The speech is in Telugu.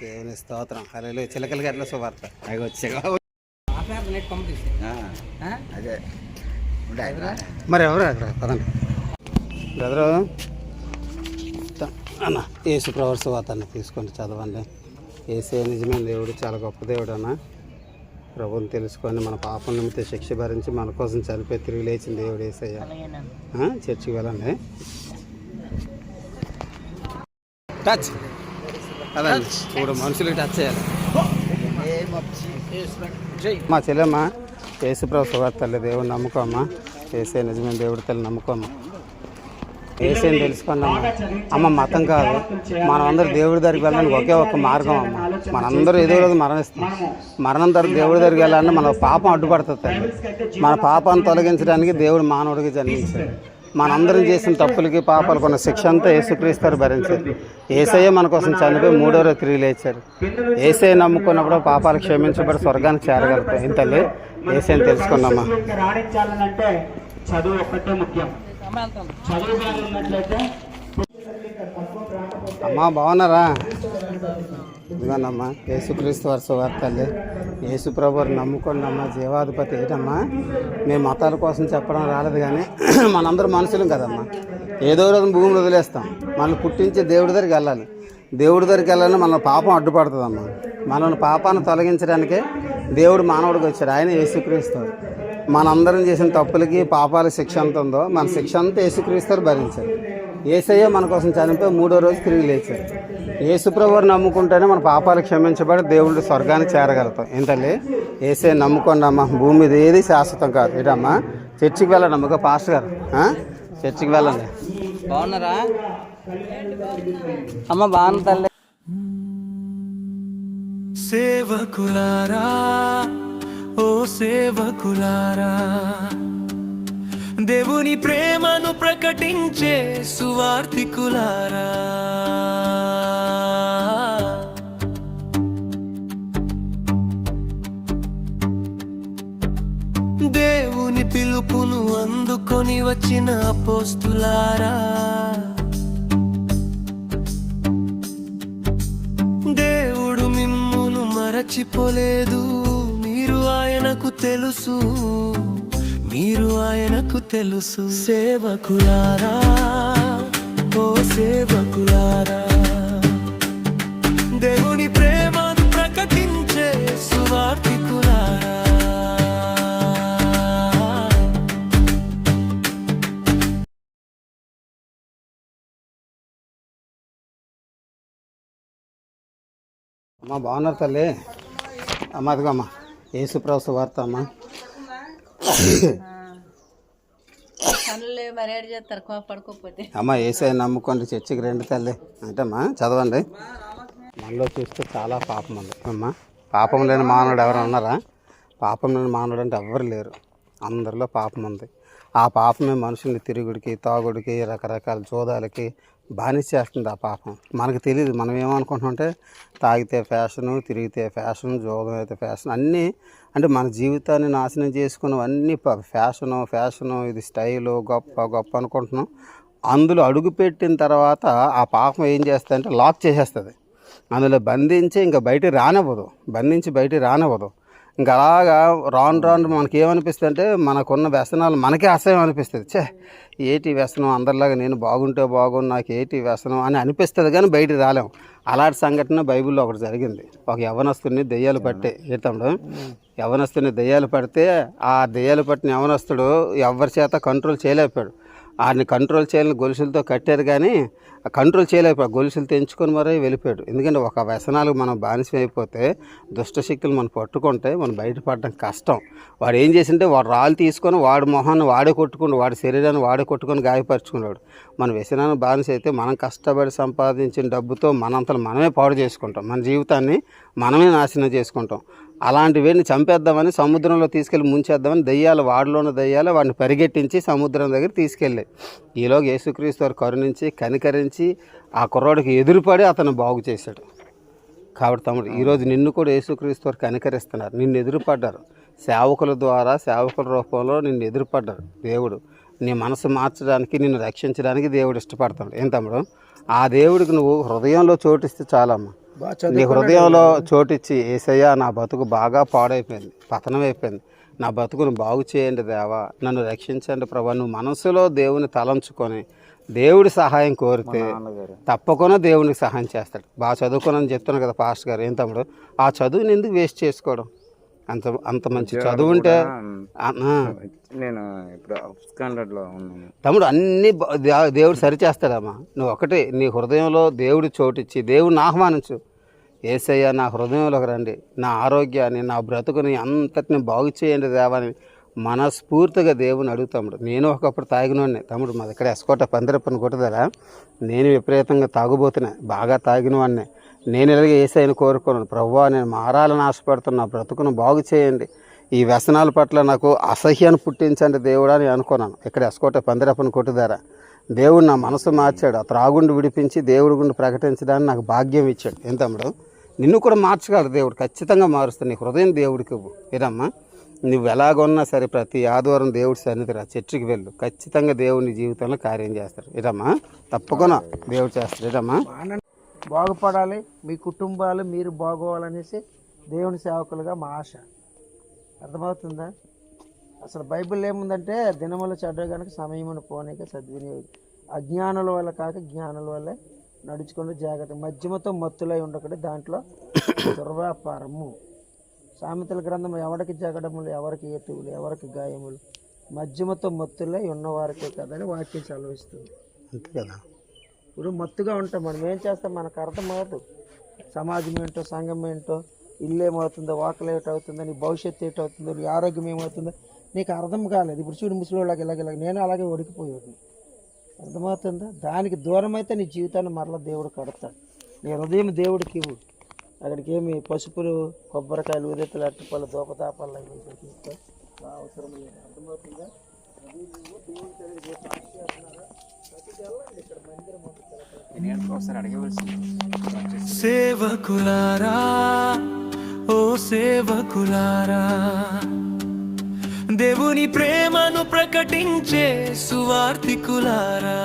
దేవుని స్తోత్రం. హల్లెలూయా. చిలకల గట్ల సువార్త అవి వచ్చాయి. మరి ఎవరు అక్కడ పదండి బ్రదరు అన్న. యేసు ప్రభు సువార్త అన్న తీసుకొని చదవండి. యేసే నిజమైన దేవుడు, చాలా గొప్ప దేవుడు అన్న. ప్రభుని తెలుసుకొని మన పాపం నిమిత్తం శిక్ష భరించి మన కోసం చనిపోయి తిరిగి లేచిన దేవుడు యేసయ్య. చర్చికి వెళ్ళండి. టచ్ అదండి. ఇప్పుడు మనుషులకి టచ్ చేయాలి. మా చెల్లెమ్మ యేసు ప్రభు సువార్త తల్లి దేవుడు నమ్ముకోమ్మా. యేసే నిజమైన దేవుడి తల్లి నమ్ముకోమ్మా. ఏసేని తెలుసుకున్నాము అమ్మ. మతం కాదు, మనం అందరూ దేవుడి దగ్గరికి వెళ్ళడానికి ఒకే ఒక్క మార్గం అమ్మ. మనందరూ ఏదో రోజు మరణిస్తాం. మరణం తర్వాత దేవుడి దగ్గరికి వెళ్ళాలని మన పాపం అడ్డుపడుతుంది. మన పాపాన్ని తొలగించడానికి దేవుడు మానవుడికి జన్మించాడు. మనందరం చేసిన తప్పులకి పాపాలకు ఉన్న శిక్ష అంతా యేసుక్రీస్తు భరించారు. యేసయ్య మన కోసం చనిపోయి 3వ రోజు తిరిగి లేచారు. యేసయ్య నమ్ముకున్నప్పుడు పాపాలు క్షమించబడి స్వర్గానికి చేరగలుగుతాం. ఇంతలే యేసయ్యని తెలుసుకున్నామా. చదువు ఒక్కటే ముఖ్యం. అమ్మా బాగున్నారా? ఇదిగోనమ్మా యేసుక్రీస్తు వారి సువార్తల్లి. యేసు ప్రభువుని నమ్ముకోండి అమ్మా. జీవాధిపతి ఏంటమ్మా. మేము మతాల కోసం చెప్పడం రాలేదు, కానీ మనందరూ మనుషులం కదమ్మా. ఏదో రోజు భూమిని వదిలేస్తాం. మనల్ని పుట్టించి దేవుడి దగ్గరికి వెళ్ళాలి. దేవుడి దగ్గరికి వెళ్ళాలని మన పాపం అడ్డుపడుతుందమ్మా. మనల్ని పాపాన్ని తొలగించడానికే దేవుడు మానవుడికి వచ్చాడు. ఆయన యేసుక్రీస్తు. మనందరం చేసిన తప్పులకి పాపాల శిక్ష ఎంత ఉందో మన శిక్ష అంతా యేసుక్రీస్తు భరించారు. యేసయ్య మన కోసం చనిపోయి 3వ రోజు తిరిగి లేచారు. యేసుప్రభువుని నమ్ముకుంటేనే మన పాపాలు క్షమించబడి దేవుడి స్వర్గానికి చేరగలుగుతాం. ఏంటండి యేసయ్య నమ్ముకోండి అమ్మ. భూమి మీద ఏది శాశ్వతం కాదు. ఏంటమ్మా చర్చికి వెళ్ళండి అమ్మ. పాస్టర్ గారు చర్చికి వెళ్ళండి. బాగున్నారా అమ్మ? బాగున్నా తల్లి. సేవకులారా, ఓ సేవకులారా, దేవుని ప్రేమను ప్రకటించే సువార్తికులారా, దేవుని పిలుపును అందుకొని వచ్చిన అపోస్తులారా, దేవుడు మిమ్మును మరచిపోలేదు. మీరు ఆయనకు తెలుసు, మీరు ఆయనకు తెలుసు. సేవకులారా, ఓ సేవకులారా, దేవుని ప్రేమను ప్రకటించే సువార్తికులారా, అమ్మ బాగున్నారు తల్లి. అమ్మ అదిగో అమ్మ యేసు ప్రభు సువార్త అమ్మ. అమ్మ యేసయ్య నమ్ముకోండి, చర్చికి రండి తల్లి అంటే అమ్మా చదవండి. మనలో చూస్తే చాలా పాపం ఉంది అమ్మ. పాపం లేని మానవుడు ఎవరు ఉన్నారా? పాపం లేని మానవుడు అంటే ఎవ్వరు లేరు. అందరిలో పాపం ఉంది. ఆ పాపమే మనుషుల్ని తిరుగుడికి, తాగుడికి, రకరకాల జోదాలకి బానిస చేస్తుంది. ఆ పాపం మనకు తెలియదు. మనం ఏమనుకుంటున్నామంటే తాగితే ఫ్యాషను, తిరిగితే ఫ్యాషన్, జోదం అయితే ఫ్యాషన్, అన్నీ అంటే మన జీవితాన్ని నాశనం చేసుకున్నవన్నీ ఫ్యాషను, ఇది స్టైలు, గొప్ప అనుకుంటున్నాం. అందులో అడుగుపెట్టిన తర్వాత ఆ పాపం ఏం చేస్తుందంటే లాక్ చేసేస్తుంది. అందులో బంధించి ఇంకా బయటికి రానివ్వదు. ఇంకా అలాగా రాను మనకి ఏమనిపిస్తుంది అంటే మనకున్న వ్యసనాలు మనకే అసహ్యం అనిపిస్తుంది. ఏటి వ్యసనం, అందరిలాగా నేను బాగుంటే బాగుండు, నాకు ఏటి వ్యసనం అని అనిపిస్తుంది, కానీ బయటికి రాలేము. అలాంటి సంఘటన బైబిల్లో ఒకటి జరిగింది. ఒక యవనస్తుడిని దెయ్యాలు పట్టే తమ్ముడు యవనస్తుడిని దెయ్యాలు పడితే ఆ దెయ్యాలు పట్టిన యవనస్తుడు ఎవరి చేత కంట్రోల్ చేయలేకపోయాడు. ఆయన్ని కంట్రోల్ చేయాలని గొలుసులతో కట్టారు, కానీ కంట్రోల్ చేయలేకపోయాడు. గొలుసులు తెంచుకొని మరీ వెళ్ళిపోయాడు. ఎందుకంటే ఒక వ్యసనాలకు మనం బానిసం అయిపోతే, దుష్టశక్తులు మనం పట్టుకుంటే మనం బయటపడడం కష్టం. వాడు ఏం చేసింటే వాడు రాళ్ళు తీసుకొని వాడి మొహాన్ని వాడే కొట్టుకుని, వాడి శరీరాన్ని వాడే కొట్టుకొని గాయపరుచుకున్నాడు. మన వ్యసనాన్ని బానిస అయితే మనం కష్టపడి సంపాదించిన డబ్బుతో మనంతలో మనమే పాడు చేసుకుంటాం. మన జీవితాన్ని మనమే నాశనం చేసుకుంటాం. అలాంటివన్నీ చంపేద్దామని సముద్రంలో తీసుకెళ్ళి ముంచేద్దామని వాడిలో ఉన్న దయ్యాలు వాడిని పరిగెట్టించి సముద్రం దగ్గర తీసుకెళ్ళాయి. ఈలోగా యేసుక్రీస్తు వారు కరుణించి కనికరించి ఆ కుర్రాడికి ఎదురుపడి అతను బాగు చేశాడు. కాబట్టి తమ్ముడు ఈరోజు నిన్ను కూడా యేసుక్రీస్తు వారు కనికరిస్తున్నారు. నిన్ను ఎదురుపడ్డారు. సేవకుల ద్వారా, సేవకుల రూపంలో నిన్ను ఎదురుపడ్డారు దేవుడు. నీ మనసు మార్చడానికి నిన్ను రక్షించడానికి దేవుడు ఇష్టపడతాడు. ఏం తమ్ముడు? ఆ దేవుడికి నువ్వు హృదయంలో చోటిస్తే చాలమ్మా. నీ హృదయంలో చోటిచ్చి, యేసయ్యా నా బతుకు బాగా పాడైపోయింది, పతనం అయిపోయింది, నా బతుకును బాగు చేయండి దేవా, నన్ను రక్షించండి ప్రభా, నువ్వు మనసులో దేవుని తలంచుకొని దేవుడి సహాయం కోరితే తప్పకుండా దేవునికి సహాయం చేస్తాడు. బాగా చదువుకోనని చెప్తున్నాను కదా పాస్టర్ గారు. ఏం తమ్ముడు? ఆ చదువుని ఎందుకు వేస్ట్ చేసుకోవడం? అంత మంచి చదువు ఉంటే నేను ఇప్పుడు స్టాండర్డ్లో ఉన్నాను తమ్ముడు. అన్నీ దేవుడు సరిచేస్తాడమ్మా. నువ్వు ఒకటి నీ హృదయంలో దేవుడి చోటిచ్చి దేవుడిని ఆహ్వానించు. యేసయ్య నా హృదయంలోకి రండి, నా ఆరోగ్యాన్ని, నా బ్రతుకుని అంతటిని బాగు చేయండి దేవాని మనస్ఫూర్తిగా దేవుని అడుగుతాముడు. నేను ఒకప్పుడు తాగినోడిని తమ్ముడు. మాది ఇక్కడ ఎస్కోట పందిరప్పని కొట్టుదరా. నేను విపరీతంగా తాగుబోతున్నా, బాగా తాగినవాడిని. నేను ఇలాగే యేసయ్యని కోరుకున్నాను, ప్రభువా నేను మారాలని ఆశపడుతున్నా, బ్రతుకును బాగు చేయండి, ఈ వ్యసనాల పట్ల నాకు అసహ్యాన్ని పుట్టించండి దేవుడా అని అనుకున్నాను. ఇక్కడ ఎస్కోట పందిరప్పని కొట్టుదారా. దేవుడు నా మనసు మార్చాడు. ఆ త్రాగుండి విడిపించి దేవుడి గుండి ప్రకటించడానికి నాకు భాగ్యం ఇచ్చాడు. ఏం తమ్ముడు? నిన్ను కూడా మార్చగలడు దేవుడు, ఖచ్చితంగా మారుస్తాడు. నీ హృదయం దేవుడికి ఇవ్వు. ఏదమ్మా, నువ్వు ఎలాగొన్నా సరే ప్రతి ఆదివారం దేవుడి సన్నిధి రా, చర్చికి వెళ్ళు, ఖచ్చితంగా దేవుని జీవితంలో కార్యం చేస్తాడు. ఏదమ్మా, తప్పకుండా దేవుడు చేస్తాడు. ఏదమ్మా, బాగుపడాలి, మీ కుటుంబాలు మీరు బాగోవాలనేసి దేవుని సేవకులుగా మా ఆశ. అర్థమవుతుందా? అసలు బైబిల్ ఏముందంటే దినముల చెడ్డ కనుక సమయమును పోనీక సద్వినియోగం, అజ్ఞానుల వల్ల కాక జ్ఞానుల వల్లే నడుచుకుంటూ జాగ్రత్త, మధ్యమతో మత్తులై ఉండకూడదు, దాంట్లో దుర్వ్యాపారము. సామెతల గ్రంథం ఎవరికి జగడములు, ఎవరికి ఏతువులు, ఎవరికి గాయములు, మధ్యమతో మత్తులై ఉన్నవారికే కదని వాక్యం సెలవిస్తుంది. అంతే కదా. ఇప్పుడు మత్తుగా ఉంటాం, మనం ఏం చేస్తాం మనకు అర్థం అవ్వదు. సమాజం ఏంటో, సంఘం ఏంటో, ఇల్లు ఏమవుతుందో, వాకలు ఏటవుతుందో, నీ భవిష్యత్తు ఏటవుతుందో, నీ ఆరోగ్యం ఏమవుతుందో నీకు అర్థం కాలేదు. ఇప్పుడు చూడు ముసలిలాగా ఇలాగ నేను అలాగే ఒడికిపోయాడు. అర్థమవుతుందా? దానికి దూరం అయితే నీ జీవితాన్ని మరలా దేవుడు కడతాడు. నీ హృదయం దేవుడికి ఇవ్వు. అక్కడికి ఏమి పసుపులు, కొబ్బరికాయలు, ఉదయతలు, అట్టుపళ్ళు, దోపతాపాలు తీసుకో, అవసరం లేదు. అర్థమవుతుందా? అది నువ్వు దేవుడి దగ్గరికి ఇక్కడ మందిరం సేవకులారా, ఓ సేవకులారా, దేవుని ప్రేమను ప్రకటించే సువార్తికులారా.